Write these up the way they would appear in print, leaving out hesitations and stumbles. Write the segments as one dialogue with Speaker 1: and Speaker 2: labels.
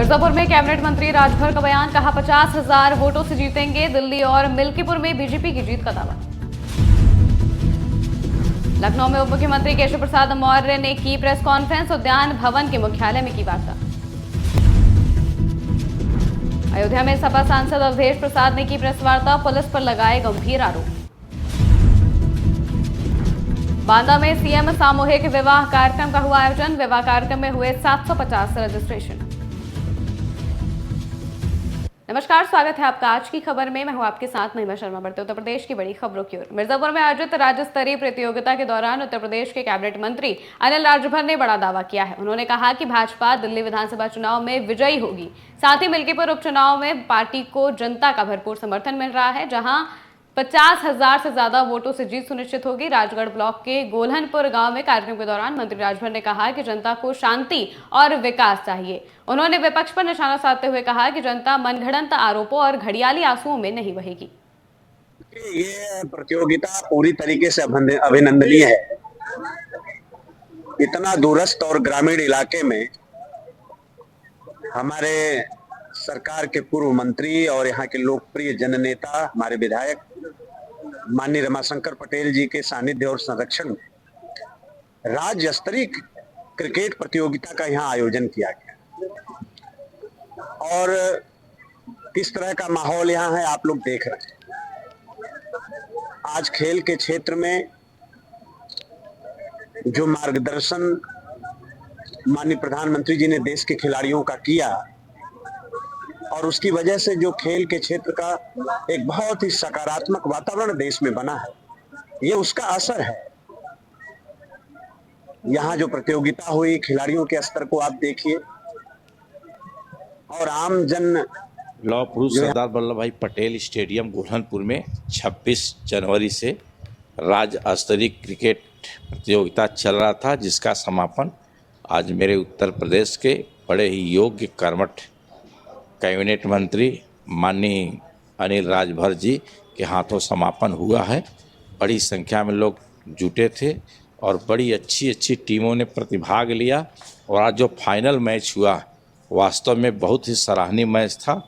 Speaker 1: मिर्जापुर में कैबिनेट मंत्री राजभर का बयान, कहा 50,000 वोटों से जीतेंगे। दिल्ली और मिल्कीपुर में बीजेपी की जीत का दावा। लखनऊ में उप मुख्यमंत्री केशव प्रसाद मौर्य ने की प्रेस कॉन्फ्रेंस, उद्यान भवन के मुख्यालय में की वार्ता। अयोध्या में सपा सांसद अवधेश प्रसाद ने की प्रेस वार्ता, पुलिस पर लगाए गंभीर आरोप। बांदा में सीएम सामूहिक विवाह कार्यक्रम का हुआ आयोजन, विवाह कार्यक्रम में हुए 750 रजिस्ट्रेशन। नमस्कार, स्वागत है आपका आज की खबर में। मैं हूं आपके साथ महिमा शर्मा। बढ़ते उत्तर प्रदेश की बड़ी खबरों की ओर। मिर्जापुर में आयोजित राज्य स्तरीय प्रतियोगिता के दौरान उत्तर प्रदेश के कैबिनेट मंत्री अनिल राजभर ने बड़ा दावा किया है। उन्होंने कहा कि भाजपा दिल्ली विधानसभा चुनाव में विजयी होगी। साथ ही मिल्कीपुर उपचुनाव में पार्टी को जनता का भरपूर समर्थन मिल रहा है, जहां 50,000 से ज्यादा वोटों से जीत सुनिश्चित होगी। राजगढ़ ब्लॉक के गोलहनपुर गांव में कार्यक्रम के दौरान मंत्री राजभर ने कहा कि जनता को शांति और विकास चाहिए। उन्होंने विपक्ष पर निशाना साधते हुए कहा कि जनता मनगढ़ंत आरोपों और घड़ियाली आंसुओं में नहीं बहेगी।
Speaker 2: ये प्रतियोगिता पूरी तरीके से अभिनंदनीय है। इतना दूरस्थ और ग्रामीण इलाके में हमारे सरकार के पूर्व मंत्री और यहाँ के लोकप्रिय जननेता, हमारे विधायक माननीय रमाशंकर पटेल जी के सानिध्य और संरक्षण में राज्य स्तरीय क्रिकेट प्रतियोगिता का यहाँ आयोजन किया गया और किस तरह का माहौल यहाँ है आप लोग देख रहे हैं। आज खेल के क्षेत्र में जो मार्गदर्शन माननीय प्रधानमंत्री जी ने देश के खिलाड़ियों का किया और उसकी वजह से जो खेल के क्षेत्र का एक बहुत ही सकारात्मक वातावरण देश में बना है, ये उसका असर है। यहाँ जो प्रतियोगिता हुई, खिलाड़ियों के स्तर को आप देखिए और आम जन
Speaker 3: लौह पुरुष सरदार वल्लभ भाई पटेल स्टेडियम गोलहनपुर में 26 जनवरी से राज्य स्तरीय क्रिकेट प्रतियोगिता चल रहा था, जिसका समापन आज मेरे उत्तर प्रदेश के बड़े ही योग्य कर्मठ कैबिनेट मंत्री माननीय अनिल राजभर जी के हाथों समापन हुआ है। बड़ी संख्या में लोग जुटे थे और बड़ी अच्छी टीमों ने प्रतिभाग लिया और आज जो फाइनल मैच हुआ वास्तव में बहुत ही सराहनीय मैच था।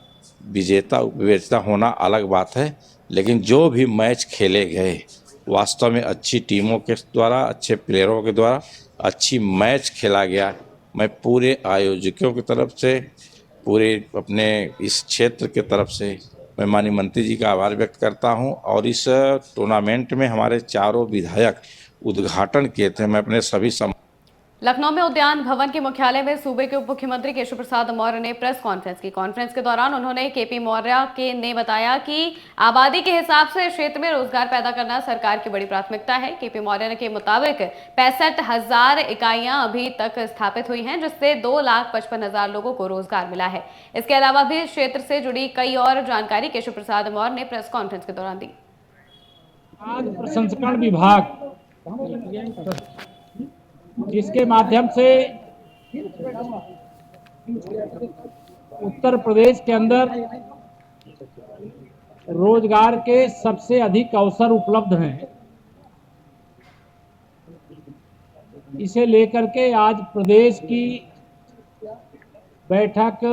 Speaker 3: विजेता उपविजेता होना अलग बात है, लेकिन जो भी मैच खेले गए वास्तव में अच्छी टीमों के द्वारा, अच्छे प्लेयरों के द्वारा अच्छी मैच खेला गया। मैं पूरे आयोजकों की तरफ से, पूरे अपने इस क्षेत्र के तरफ से मैं माननीय मंत्री जी का आभार व्यक्त करता हूं। और इस टूर्नामेंट में हमारे चारों विधायक उद्घाटन किए थे। मैं अपने सभी
Speaker 1: लखनऊ में उद्यान भवन के मुख्यालय में सूबे के उप मुख्यमंत्री केशव प्रसाद मौर्य ने प्रेस कॉन्फ्रेंस की। कॉन्फ्रेंस के दौरान उन्होंने केपी मौर्य ने बताया कि आबादी के हिसाब से क्षेत्र में रोजगार पैदा करना सरकार की बड़ी प्राथमिकता है। केपी मौर्य के मुताबिक 65,000 इकाइयां अभी तक स्थापित हुई हैं, जिससे 2,55,000 लोगों को रोजगार मिला है। इसके अलावा भी क्षेत्र से जुड़ी कई और जानकारी केशव प्रसाद मौर्य ने प्रेस कॉन्फ्रेंस के दौरान दी।
Speaker 4: आज प्रसंस्करण विभाग जिसके माध्यम से उत्तर प्रदेश के अंदर रोजगार के सबसे अधिक अवसर उपलब्ध हैं, इसे लेकर के आज प्रदेश की बैठक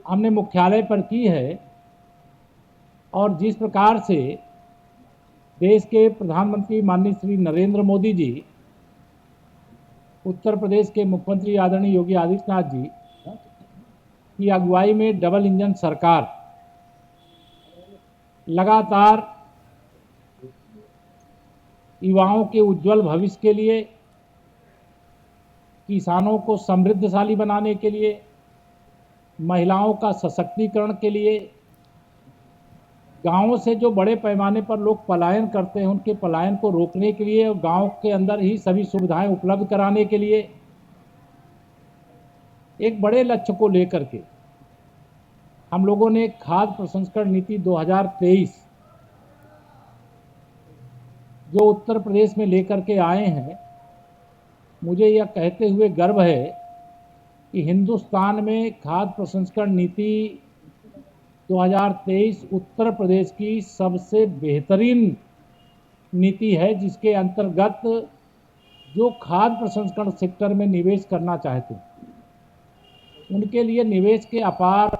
Speaker 4: हमने मुख्यालय पर की है। और जिस प्रकार से देश के प्रधानमंत्री माननीय श्री नरेंद्र मोदी जी, उत्तर प्रदेश के मुख्यमंत्री आदरणीय योगी आदित्यनाथ जी की अगुवाई में डबल इंजन सरकार लगातार युवाओं के उज्जवल भविष्य के लिए, किसानों को समृद्धशाली बनाने के लिए, महिलाओं का सशक्तिकरण के लिए, गांवों से जो बड़े पैमाने पर लोग पलायन करते हैं उनके पलायन को रोकने के लिए और गांव के अंदर ही सभी सुविधाएं उपलब्ध कराने के लिए एक बड़े लक्ष्य को लेकर के हम लोगों ने खाद्य प्रसंस्करण नीति 2023 जो उत्तर प्रदेश में लेकर के आए हैं। मुझे यह कहते हुए गर्व है कि हिंदुस्तान में खाद्य प्रसंस्करण नीति 2023 उत्तर प्रदेश की सबसे बेहतरीन नीति है, जिसके अंतर्गत जो खाद्य प्रसंस्करण सेक्टर में निवेश करना चाहते हैं उनके लिए निवेश के अपार।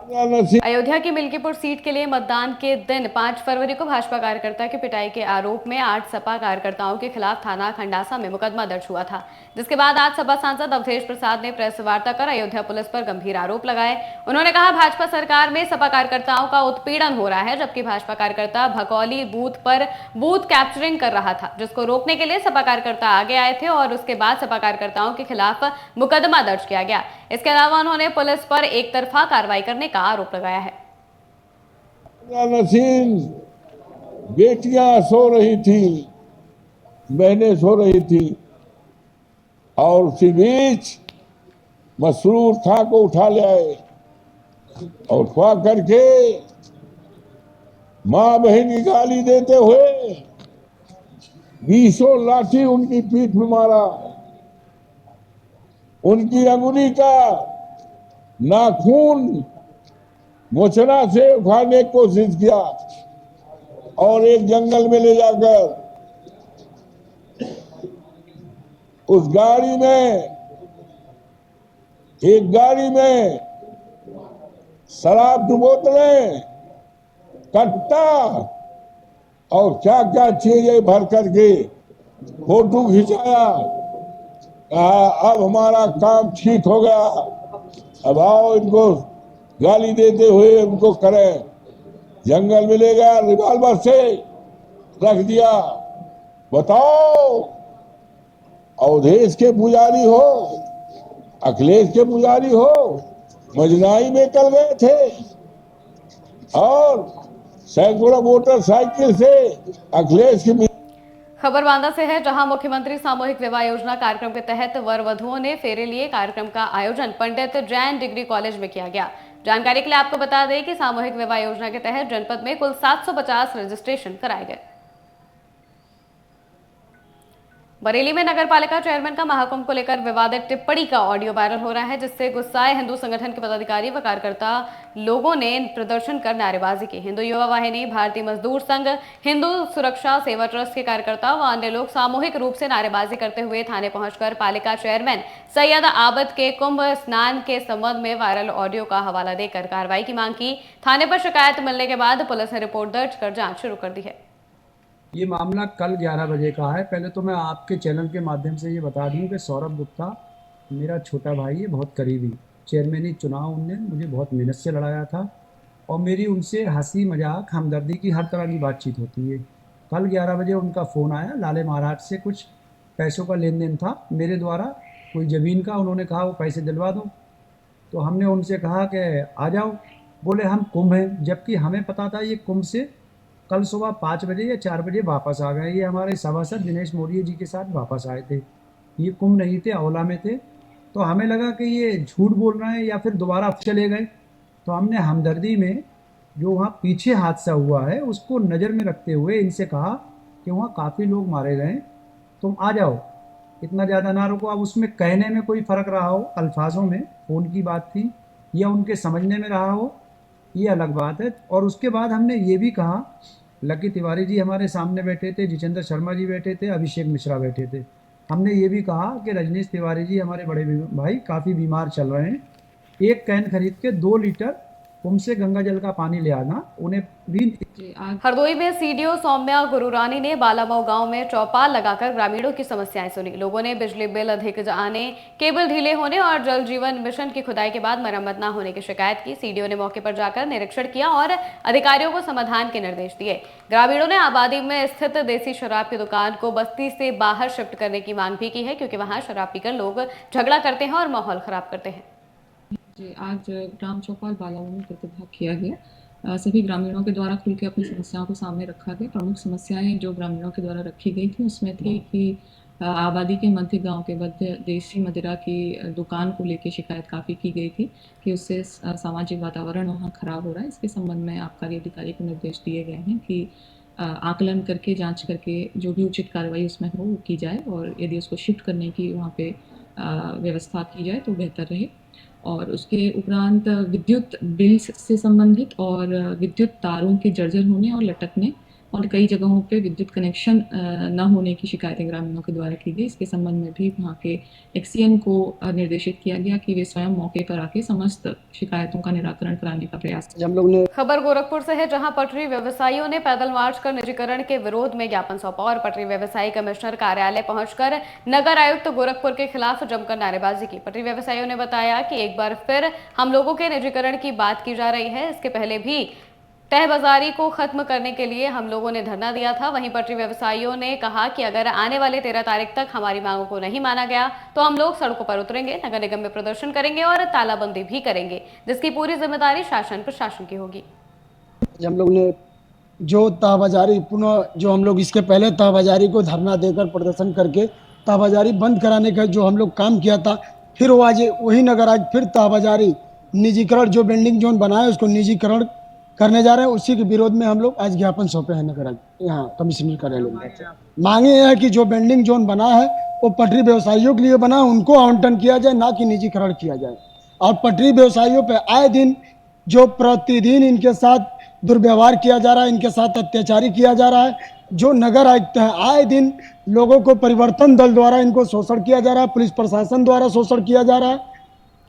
Speaker 1: अयोध्या की मिल्कीपुर सीट के लिए मतदान के दिन 5 फरवरी को भाजपा कार्यकर्ता की पिटाई के आरोप में 8 सपा कार्यकर्ताओं के खिलाफ थाना खंडासा में मुकदमा दर्ज हुआ था, जिसके बाद आज सपा सांसद अवधेश प्रसाद ने प्रेस वार्ता कर अयोध्या पुलिस पर गंभीर आरोप लगाए। उन्होंने कहा, भाजपा सरकार में सपा कार्यकर्ताओं का उत्पीड़न हो रहा है, जबकि भाजपा कार्यकर्ता भकौली बूथ पर बूथ कैप्चरिंग कर रहा था, जिसको रोकने के लिए सपा कार्यकर्ता आगे आए थे और उसके बाद सपा कार्यकर्ताओं के खिलाफ मुकदमा दर्ज किया गया। इसके अलावा उन्होंने पुलिस पर एक तरफा कार्रवाई करने का आरोप लगाया है।
Speaker 5: नसीम, बेटियां सो रही थी, बहनें सो रही थी और उसी बीच मसरूर था को उठा ले आए और उठवा करके माँ बहनी गाली देते हुए 20 लाठी उनकी पीठ में मारा। उनकी अंगुली का नाखून मोचना से उखाड़ने की कोशिश किया और एक जंगल में ले जाकर उस गाड़ी में, एक गाड़ी में शराब की बोतलें, कट्टा और क्या क्या चीजें भर करके फोटो खिंचाया। कहा अब हमारा काम ठीक हो गया, अब आओ इनको गाली देते हुए उनको करें। जंगल में ले गया, रिवॉल्वर से रख दिया। बताओ, अवधेश के पुजारी हो, अखिलेश के पुजारी हो, मजनाई में कल गए थे और सैकड़ों मोटरसाइकिल से अखिलेश की।
Speaker 1: खबर बांदा से है, जहां मुख्यमंत्री सामूहिक विवाह योजना कार्यक्रम के तहत वर वधुओं ने फेरे लिए। कार्यक्रम का आयोजन पंडित जैन डिग्री कॉलेज में किया गया। जानकारी के लिए आपको बता दें कि सामूहिक विवाह योजना के तहत जनपद में कुल 750 रजिस्ट्रेशन कराए गए। बरेली में नगर पालिका चेयरमैन का महाकुंभ को लेकर विवादित टिप्पणी का ऑडियो वायरल हो रहा है, जिससे गुस्साए हिंदू संगठन के पदाधिकारी व कार्यकर्ता लोगों ने प्रदर्शन कर नारेबाजी की। हिंदू युवा वाहिनी, भारतीय मजदूर संघ, हिंदू सुरक्षा सेवा ट्रस्ट के कार्यकर्ता व अन्य लोग सामूहिक रूप से नारेबाजी करते हुए थाने पहुंचकर पालिका चेयरमैन सैयद आबद के कुंभ स्नान के संबंध में वायरल ऑडियो का हवाला देकर कार्रवाई की मांग की। थाने पर शिकायत मिलने के बाद पुलिस ने रिपोर्ट दर्ज कर जाँच शुरू कर दी है।
Speaker 6: ये मामला कल 11 बजे का है। पहले तो मैं आपके चैनल के माध्यम से ये बता दूं कि सौरभ गुप्ता मेरा छोटा भाई है, बहुत करीबी। चेयरमैनी चुनाव उनने मुझे बहुत मेहनत से लड़ाया था और मेरी उनसे हंसी मजाक हमदर्दी की हर तरह की बातचीत होती है। कल 11 बजे उनका फ़ोन आया, लाले महाराज से कुछ पैसों का लेन देन था मेरे द्वारा, कोई ज़मीन का। उन्होंने कहा वो पैसे दिलवा दो, तो हमने उनसे कहा कि आ जाओ। बोले हम कुंभ हैं, जबकि हमें पता था ये कुंभ से कल सुबह 5 बजे या 4 बजे वापस आ गए। ये हमारे सभासद दिनेश मौर्य जी के साथ वापस आए थे। ये कुंभ नहीं थे, औला में थे। तो हमें लगा कि ये झूठ बोल रहे हैं या फिर दोबारा चले गए। तो हमने हमदर्दी में जो वहाँ पीछे हादसा हुआ है उसको नज़र में रखते हुए इनसे कहा कि वहाँ काफ़ी लोग मारे गए, तुम आ जाओ, इतना ज़्यादा ना रुको। अब उसमें कहने में कोई फ़र्क रहा हो, अल्फाजों में फ़ोन की बात थी, या उनके समझने में रहा हो, ये अलग बात है। और उसके बाद हमने ये भी कहा, लकी तिवारी जी हमारे सामने बैठे थे, जितेंद्र शर्मा जी बैठे थे, अभिषेक मिश्रा बैठे थे। हमने ये भी कहा कि रजनीश तिवारी जी हमारे बड़े भाई काफ़ी बीमार चल रहे हैं, एक कैन खरीद के 2 लीटर कुंभ से गंगा जल का पानी ले आना। उन्हें भी।
Speaker 1: हरदोई में सीडीओ सौम्या गुरुरानी ने बालामऊ गांव में चौपाल लगाकर ग्रामीणों की समस्याएं सुनी। लोगों ने बिजली बिल अधिक आने, केबल ढीले होने और जल जीवन मिशन की खुदाई के बाद मरम्मत न होने की शिकायत की। सीडीओ ने मौके पर जाकर निरीक्षण किया और अधिकारियों को समाधान के निर्देश दिए। ग्रामीणों ने आबादी में स्थित देसी शराब की दुकान को बस्ती से बाहर शिफ्ट करने की मांग भी की है, क्योंकि वहां शराब पीकर लोग झगड़ा करते हैं और माहौल खराब करते हैं।
Speaker 7: आज ग्राम चौपाल बालाऊ में प्रतिभाग किया गया। सभी ग्रामीणों के द्वारा खुल के अपनी समस्याओं को सामने रखा गया। प्रमुख समस्याएं जो ग्रामीणों के द्वारा रखी गई थी उसमें थी कि आबादी के मध्य गांव के मध्य देसी मदिरा की दुकान को लेकर शिकायत काफ़ी की गई थी कि उससे सामाजिक वातावरण वहाँ खराब हो रहा है। इसके संबंध में आबकारी अधिकारी को निर्देश दिए गए हैं कि आकलन करके, जाँच करके जो भी उचित कार्रवाई उसमें हो वो की जाए और यदि उसको शिफ्ट करने की वहाँ पे व्यवस्था की जाए तो बेहतर रहे। और उसके उपरांत विद्युत बिल से संबंधित और विद्युत तारों के जर्जर होने और लटकने और कई जगहों पे विद्युत कनेक्शन न होने की शिकायतें ग्रामीणों के द्वारा की गई। इसके संबंध में भी वहाँ के एक्सीएन को निर्देशित किया गया कि वे स्वयं मौके पर आके समस्त शिकायतों का निराकरण कराने का प्रयास करें।
Speaker 6: हम लोग ने
Speaker 1: खबर गोरखपुर से है, जहां पटरी व्यवसायियों ने पैदल मार्च कर निजीकरण के विरोध में ज्ञापन सौंपा और पटरी व्यवसायी कमिश्नर कार्यालय पहुंचकर नगर आयुक्त गोरखपुर के खिलाफ जमकर नारेबाजी की। पटरी व्यवसायियों ने बताया कि एक बार फिर हम लोगों के निजीकरण की बात की जा रही है। इसके पहले भी तय बाजारी को खत्म करने के लिए हम लोगों ने धरना दिया था। वहीं पटरी व्यवसायियों ने कहा कि अगर आने वाले 13 तारीख तक हमारी मांगों को नहीं माना गया तो हम लोग सड़कों पर उतरेंगे, नगर निगम में प्रदर्शन करेंगे और तालाबंदी भी करेंगे, जिसकी पूरी जिम्मेदारी शासन प्रशासन की होगी।
Speaker 6: हम लोग ने जो तहबाजारी पुनः जो हम लोग इसके पहले तहबाजारी को धरना देकर प्रदर्शन करके तहबाजारी बंद कराने का जो हम लोग काम किया था, फिर वो आज वही नगर आज फिर तहबाजारी निजीकरण जो बिल्डिंग जोन बनाए उसको निजीकरण करने जा रहे हैं, उसी के विरोध में हम लोग आज ज्ञापन सौंपे हैं नगर यहाँ कमिश्नर कार्यालय में। मांगे यह है कि जो बिल्डिंग जोन बना है वो पटरी व्यवसायियों के लिए बना, उनको आवंटन किया जाए, ना कि निजीकरण किया जाए। और पटरी व्यवसायियों पे आए दिन जो प्रतिदिन इनके साथ दुर्व्यवहार किया जा रहा है, इनके साथ अत्याचारी किया जा रहा है, जो नगर आयुक्त है आए दिन लोगों को परिवर्तन दल द्वारा इनको शोषण किया जा रहा है, पुलिस प्रशासन द्वारा शोषण किया जा रहा है।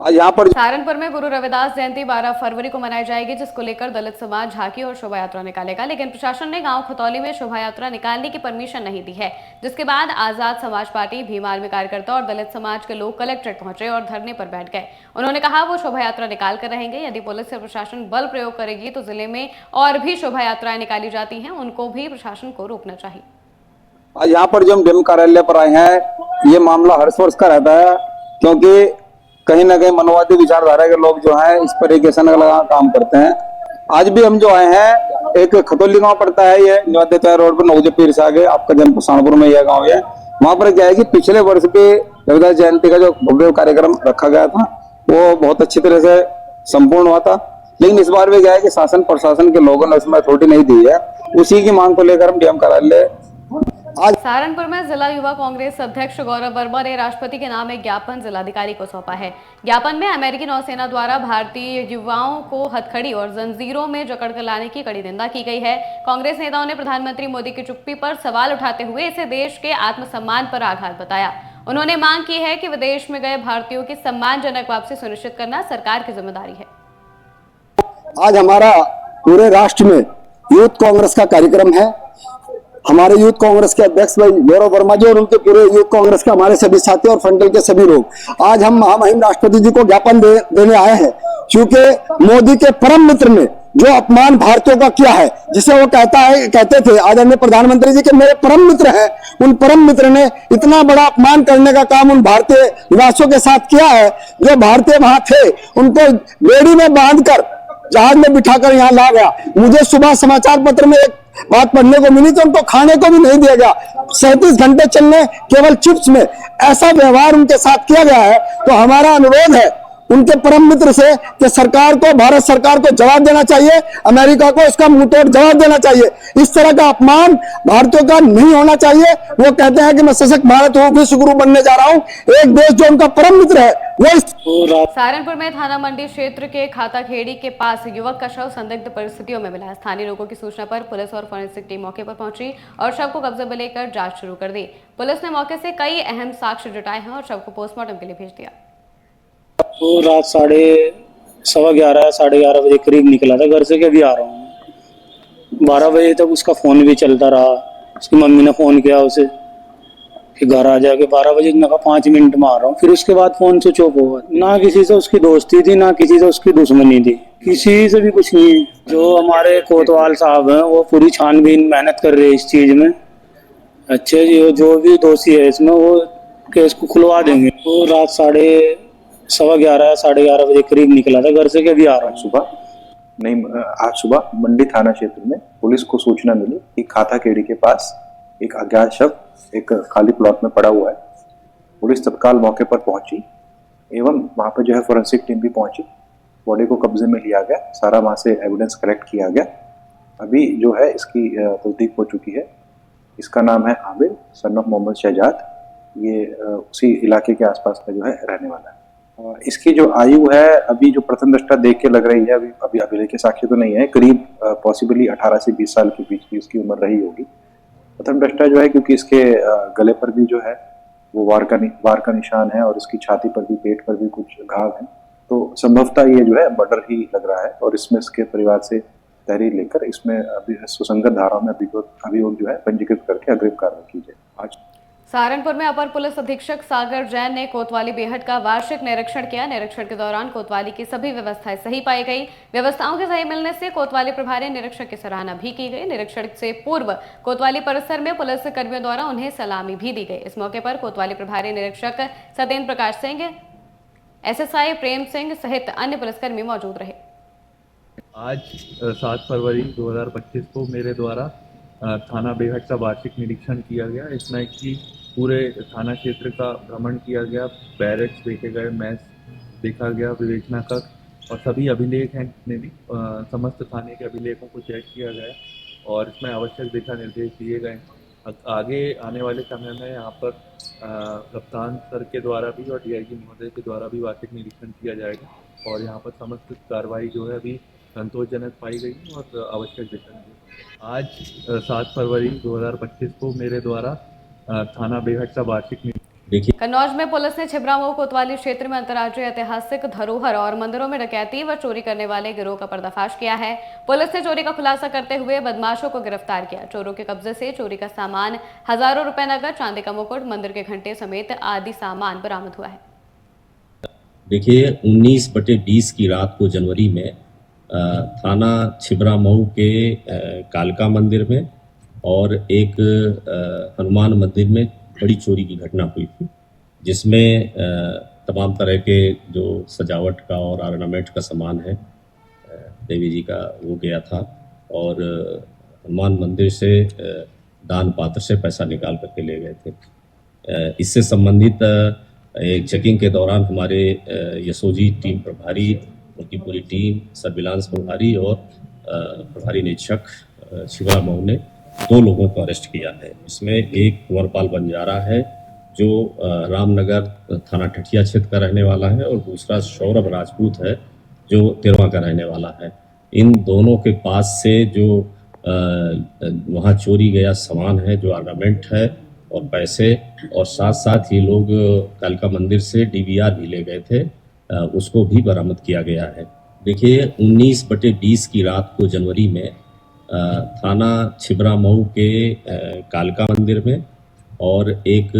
Speaker 2: यहाँ पर
Speaker 1: सहारनपुर में गुरु रविदास जयंती 12 फरवरी को मनाई जाएगी, जिसको लेकर दलित समाज झांकी और शोभा यात्रा निकालेगा। लेकिन प्रशासन ने गांव खतौली में शोभा यात्रा निकालने की परमिशन नहीं दी है, जिसके बाद आजाद समाज पार्टी, भीम आर्मी कार्यकर्ता और दलित समाज के लोग कलेक्ट्रेट पहुंचे और धरने पर बैठ गए। उन्होंने कहा वो शोभा यात्रा निकाल कर रहेंगे। यदि पुलिस या प्रशासन बल प्रयोग करेगी तो जिले में और भी शोभा यात्राएं निकाली जाती हैं, उनको भी प्रशासन को रोकना चाहिए।
Speaker 8: आज यहाँ पर जो हम डीएम कार्यालय पर आए हैं, ये मामला हर वर्ष का रहता है, क्योंकि कहीं ना कहीं मनोवादी विचारधारा के लोग जो हैं इस पर एक काम करते हैं। आज भी हम जो आए हैं, एक खतौली गांव पड़ता है, ये निवाद्य रोड पर नवजे पीर से आगे, आपका जन्म सहारनपुर में यह गांव है। वहां पर क्या है कि पिछले वर्ष भी रविदास जयंती का जो भव्य कार्यक्रम रखा गया था वो बहुत अच्छी तरह से संपूर्ण हुआ था, लेकिन इस बार भी क्या है कि शासन प्रशासन के लोगों ने उसमें अथॉरिटी नहीं दी है। उसी की मांग को लेकर हम डीएम कार्यालय
Speaker 1: आज सहारनपुर में जिला युवा कांग्रेस अध्यक्ष गौरव वर्मा ने राष्ट्रपति के नाम एक ज्ञापन जिलाधिकारी को सौंपा है। ज्ञापन में अमेरिकी नौसेना द्वारा भारतीय युवाओं को हथकड़ी और जंजीरों में जकड़कर लाने की कड़ी निंदा की गई है। कांग्रेस नेताओं ने प्रधानमंत्री मोदी की चुप्पी पर सवाल उठाते हुए इसे देश के आत्मसम्मान पर आघात बताया। उन्होंने मांग की है कि विदेश में गए भारतीयों की सम्मानजनक वापसी सुनिश्चित करना सरकार की जिम्मेदारी है।
Speaker 9: आज हमारा पूरे राष्ट्र में यूथ कांग्रेस का कार्यक्रम है। हमारे यूथ कांग्रेस के अध्यक्ष भाई गौरव वर्मा जी और उनके पूरे यूथ कांग्रेस के हमारे सभी साथी और फ्रंटल के सभी लोग आज हम महामहिम राष्ट्रपति जी को ज्ञापन देने आए हैं, क्योंकि मोदी के परम मित्र ने जो अपमान भारतीयों का किया है, जिसे वो कहते थे आदरणीय प्रधानमंत्री जी के मेरे परम मित्र हैं, उन परम मित्र ने इतना बड़ा अपमान करने का काम उन भारतीय निवासियों के साथ किया है। जो भारतीय वहां थे उनको बेड़ी में बांधकर जहाज में बिठाकर यहाँ ला गया। मुझे सुबह समाचार पत्र में एक बात पढ़ने को मिली तो उनको खाने को भी नहीं दिया गया। 37 घंटे चलने केवल चिप्स में ऐसा व्यवहार उनके साथ किया गया है। तो हमारा अनुरोध है उनके परम मित्र से कि सरकार को, भारत सरकार को जवाब देना चाहिए, अमेरिका को इसका मुंहतोड़ जवाब देना चाहिए। इस तरह का अपमान भारतीयों का नहीं होना चाहिए। वो कहते हैं कि मैं सशक्त भारत हूँ, विश्व गुरु बनने जा रहा हूँ। एक देश जो उनका परम मित्र है वो
Speaker 1: सहारनपुर में थाना मंडी क्षेत्र के खाताखेड़ी के पास युवक का शव संदिग्ध परिस्थितियों में मिला। स्थानीय लोगों की सूचना पर पुलिस और फोरेंसिक टीम मौके पर पहुंची और शव को कब्जे में लेकर जांच शुरू कर दी। पुलिस ने मौके से कई अहम साक्ष्य जुटाए हैं और शव को पोस्टमार्टम के लिए भेज दिया।
Speaker 10: वो रात 11:15 साढ़े 11 बजे करीब निकला था घर से कि अभी आ रहा हूँ। 12 बजे तक उसका फोन भी चलता रहा। उसकी मम्मी ने फोन किया उसे कि घर आ जाके 12 बजे मैं कहा 5 मिनट में आ रहा हूँ। फिर उसके बाद फोन स्विच ऑफ हो गया। ना किसी से उसकी दोस्ती थी, ना किसी से उसकी दुश्मनी थी, किसी से भी कुछ नहीं। जो हमारे कोतवाल साहब हैं वो पूरी छानबीन मेहनत कर रहे हैं इस चीज में। अच्छे जी, जो भी दोषी है इसमें वो केस को खुलवा देंगे। वो रात 11:15 साढ़े 11 बजे करीब निकला था घर से कि अभी आ रहा हूँ।
Speaker 11: आज सुबह मंडी थाना क्षेत्र में पुलिस को सूचना मिली कि खाताखेड़ी के पास एक अज्ञात शव एक खाली प्लॉट में पड़ा हुआ है। पुलिस तत्काल मौके पर पहुंची एवं वहां पर जो है फोरेंसिक टीम भी पहुंची। बॉडी को कब्जे में लिया गया, सारा वहां से एविडेंस कलेक्ट किया गया। अभी जो है इसकी तस्दीक हो चुकी है। इसका नाम है आमिर सन ऑफ मोहम्मद शहजाद। ये उसी इलाके के आसपास का जो है रहने वाला है। इसकी जो आयु है अभी जो प्रथम दृष्टा देख के लग रही है, अभी अभिलेख के साक्ष्य तो नहीं है, करीब पॉसिबली 18 से 20 साल के बीच की इसकी उम्र रही होगी। प्रथम दृष्टा जो है, क्योंकि इसके गले पर भी जो है वो वार का निशान है और इसकी छाती पर भी, पेट पर भी कुछ घाव है, तो संभवतः ये जो है मर्डर ही लग रहा है। और इसमें इसके परिवार से तहरीर लेकर इसमें अभी सुसंगत धाराओं में अभियोग जो है पंजीकृत करके अग्रिम कार्रवाई की जाए। आज
Speaker 1: सहारनपुर में अपर पुलिस अधीक्षक सागर जैन ने कोतवाली बेहट का वार्षिक निरीक्षण किया। निरीक्षण के दौरान कोतवाली की सभी व्यवस्थाएं सही पाई गई। व्यवस्थाओं के सही मिलने से कोतवाली प्रभारी निरीक्षक की सराहना भी की गई। निरीक्षण से पूर्व कोतवाली परिसर में पुलिस कर्मियों द्वारा उन्हें सलामी भी दी गई। इस मौके पर कोतवाली प्रभारी निरीक्षक सत्येंद्र प्रकाश सिंह, SSI प्रेम सिंह सहित अन्य पुलिसकर्मी मौजूद रहे।
Speaker 12: आज 7 फरवरी 2025 को मेरे द्वारा थाना बेहट का वार्षिक निरीक्षण किया गया। इसमें कि पूरे थाना क्षेत्र का भ्रमण किया गया, बैरक्स देखे गए, मैस देखा गया, विवेचना कक्ष और सभी अभिलेख हैं जितने भी समस्त थाने के अभिलेखों को चेक किया गया और इसमें आवश्यक दिशा निर्देश दिए गए। आगे आने वाले समय में यहाँ पर कप्तान सर के द्वारा भी और DIG महोदय के द्वारा भी वार्षिक निरीक्षण किया जाएगा और यहाँ पर समस्त कार्रवाई जो है अभी संतोषजनक पाई गई और आवश्यक दिशा निर्देश। आज 7 फरवरी 2025 को मेरे द्वारा थाना बेहट का वार्षिक
Speaker 1: कन्नौज में पुलिस ने छिबरामऊ कोतवाली क्षेत्र में अंतर्राज्यीय ऐतिहासिक धरोहर और मंदिरों में डकैती व चोरी करने वाले गिरोह का पर्दाफाश किया है। पुलिस ने चोरी का खुलासा करते हुए बदमाशों को गिरफ्तार किया। चोरों के कब्जे से चोरी का सामान, हजारों रुपए नकद, चांदी का मुकुट, मंदिर के घंटे समेत आदि सामान बरामद हुआ है।
Speaker 13: देखिए 19/20 की रात को जनवरी में थाना छिबरामऊ के कालका मंदिर में और एक हनुमान मंदिर में बड़ी चोरी की घटना हुई थी, जिसमें तमाम तरह के जो सजावट का और ऑर्नामेंट का सामान है देवी जी का वो गया था और हनुमान मंदिर से दान पात्र से पैसा निकाल करके ले गए थे। इससे संबंधित एक चेकिंग के दौरान हमारे यशोजी टीम प्रभारी, उनकी पूरी टीम, सर्विलांस प्रभारी और प्रभारी निरीक्षक छिबरामऊ ने 2 लोगों को अरेस्ट किया है। इसमें एक कुंवरपाल बंजारा है जो रामनगर थाना ठठिया क्षेत्र का रहने वाला है और दूसरा सौरभ राजपूत है जो तिरवा का रहने वाला है। इन दोनों के पास से जो वहाँ चोरी गया सामान है, जो ऑर्नामेंट है और पैसे, और साथ साथ ही लोग कालका मंदिर से DVR भी ले गए थे, उसको भी बरामद किया गया है। देखिए 19/20 की रात को जनवरी में थाना छिबरामऊ के कालका मंदिर में और एक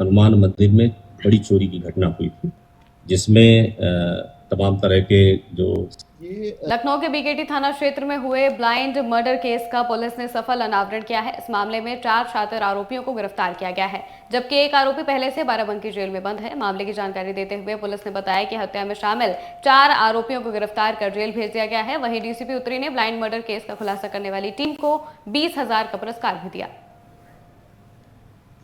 Speaker 13: हनुमान मंदिर में बड़ी चोरी की घटना हुई थी, जिसमें तमाम तरह के जो
Speaker 1: लखनऊ के BKT थाना क्षेत्र में हुए ब्लाइंड मर्डर केस का पुलिस ने सफल अनावरण किया है। इस मामले में 4 शातिर आरोपियों को गिरफ्तार किया गया है, जबकि एक आरोपी पहले से बाराबंकी जेल में बंद है। मामले की जानकारी देते हुए पुलिस ने बताया कि हत्या में शामिल 4 आरोपियों को गिरफ्तार कर जेल भेज दिया गया है। वहीं DCP उत्तरी ने ब्लाइंड मर्डर केस का खुलासा करने वाली टीम को 20,000 का पुरस्कार भी दिया।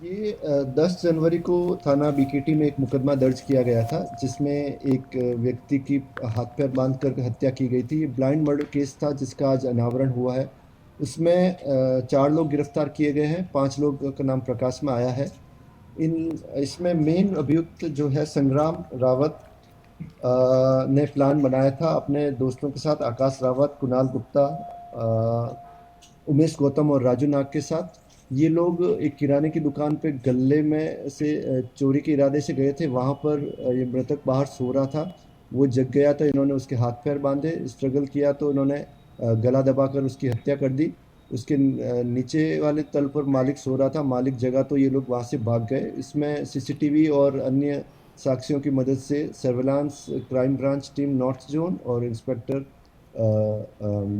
Speaker 14: ये 10 जनवरी को थाना BKT में एक मुकदमा दर्ज किया गया था, जिसमें एक व्यक्ति की हाथ पैर बांध कर हत्या की गई थी। ये ब्लाइंड मर्डर केस था जिसका आज अनावरण हुआ है। उसमें 4 लोग गिरफ्तार किए गए हैं, 5 लोग का नाम प्रकाश में आया है। इसमें मेन अभियुक्त जो है संग्राम रावत ने प्लान बनाया था अपने दोस्तों के साथ, आकाश रावत, कुणाल गुप्ता, उमेश गौतम और राजू नाग के साथ। ये लोग एक किराने की दुकान पे गले में से चोरी के इरादे से गए थे। वहाँ पर ये मृतक बाहर सो रहा था, वो जग गया तो इन्होंने उसके हाथ पैर बांधे, स्ट्रगल किया तो इन्होंने गला दबाकर उसकी हत्या कर दी। उसके नीचे वाले तल पर मालिक सो रहा था, मालिक जगा तो ये लोग वहाँ से भाग गए। इसमें CCTV और अन्य साक्ष्यों की मदद से surveillance crime branch team north zone और इंस्पेक्टर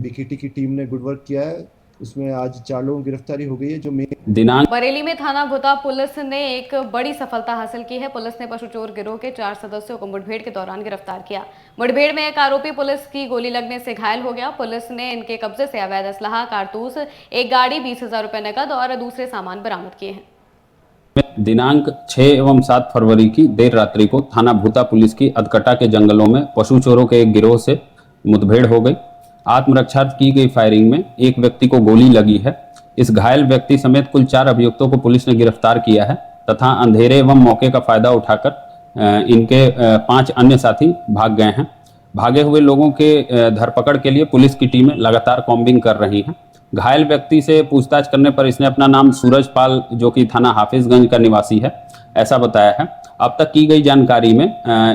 Speaker 14: BKT की टीम ने गुड वर्क किया है। उसमें आज 4 लोगों की गिरफ्तारी हो गई है। जो दिनांक
Speaker 1: बरेली में थाना भूता पुलिस ने एक बड़ी सफलता हासिल की है। पुलिस ने पशु चोर गिरोह के 4 सदस्यों को मुठभेड़ के दौरान गिरफ्तार किया। मुठभेड़ में एक आरोपी पुलिस की गोली लगने से घायल हो गया। पुलिस ने इनके कब्जे से अवैध असलहा, कारतूस, एक गाड़ी, 20,000 रुपए नकद और दूसरे सामान बरामद किए हैं।
Speaker 15: दिनांक 6 एवं 7 फरवरी की देर रात्रि को थाना भूता पुलिस की अधकटा के जंगलों में पशु चोरों के एक गिरोह से मुठभेड़ हो गई। आत्मरक्षार्थ की गई फायरिंग में एक व्यक्ति को गोली लगी है। इस घायल व्यक्ति समेत कुल 4 अभियुक्तों को पुलिस ने गिरफ्तार किया है तथा अंधेरे एवं मौके का फायदा उठाकर इनके 5 अन्य साथी भाग गए हैं। भागे हुए लोगों के धरपकड़ के लिए पुलिस की टीमें लगातार कॉम्बिंग कर रही हैं। घायल व्यक्ति से पूछताछ करने पर इसने अपना नाम सूरज पाल, जो कि थाना हाफिजगंज का निवासी है, ऐसा बताया है। अब तक की गई जानकारी में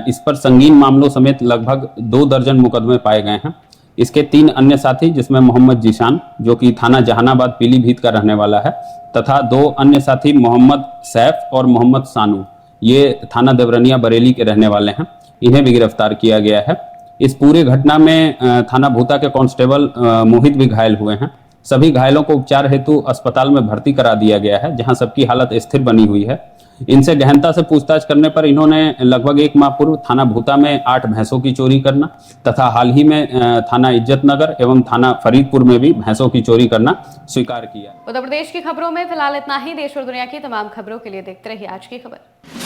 Speaker 15: इस पर संगीन मामलों समेत लगभग 2 दर्जन मुकदमे पाए गए हैं। इसके 3 अन्य साथी, जिसमें मोहम्मद जीशान, जो कि थाना जहानाबाद पीलीभीत का रहने वाला है, तथा 2 अन्य साथी मोहम्मद सैफ और मोहम्मद सानू, ये थाना देवरनिया बरेली के रहने वाले हैं, इन्हें भी गिरफ्तार किया गया है। इस पूरे घटना में थाना भूता के कांस्टेबल मोहित भी घायल हुए हैं। सभी घायलों को उपचार हेतु अस्पताल में भर्ती करा दिया गया है, जहां सबकी हालत स्थिर बनी हुई है। इनसे गहनता से पूछताछ करने पर इन्होंने लगभग 1 माह पूर्व थाना भूता में 8 भैंसों की चोरी करना तथा हाल ही में थाना इज्जत नगर एवं थाना फरीदपुर में भी भैंसों की चोरी करना स्वीकार किया।
Speaker 1: उत्तर प्रदेश की खबरों में फिलहाल इतना ही। देश और दुनिया की तमाम खबरों के लिए देखते रहिए आज की खबर।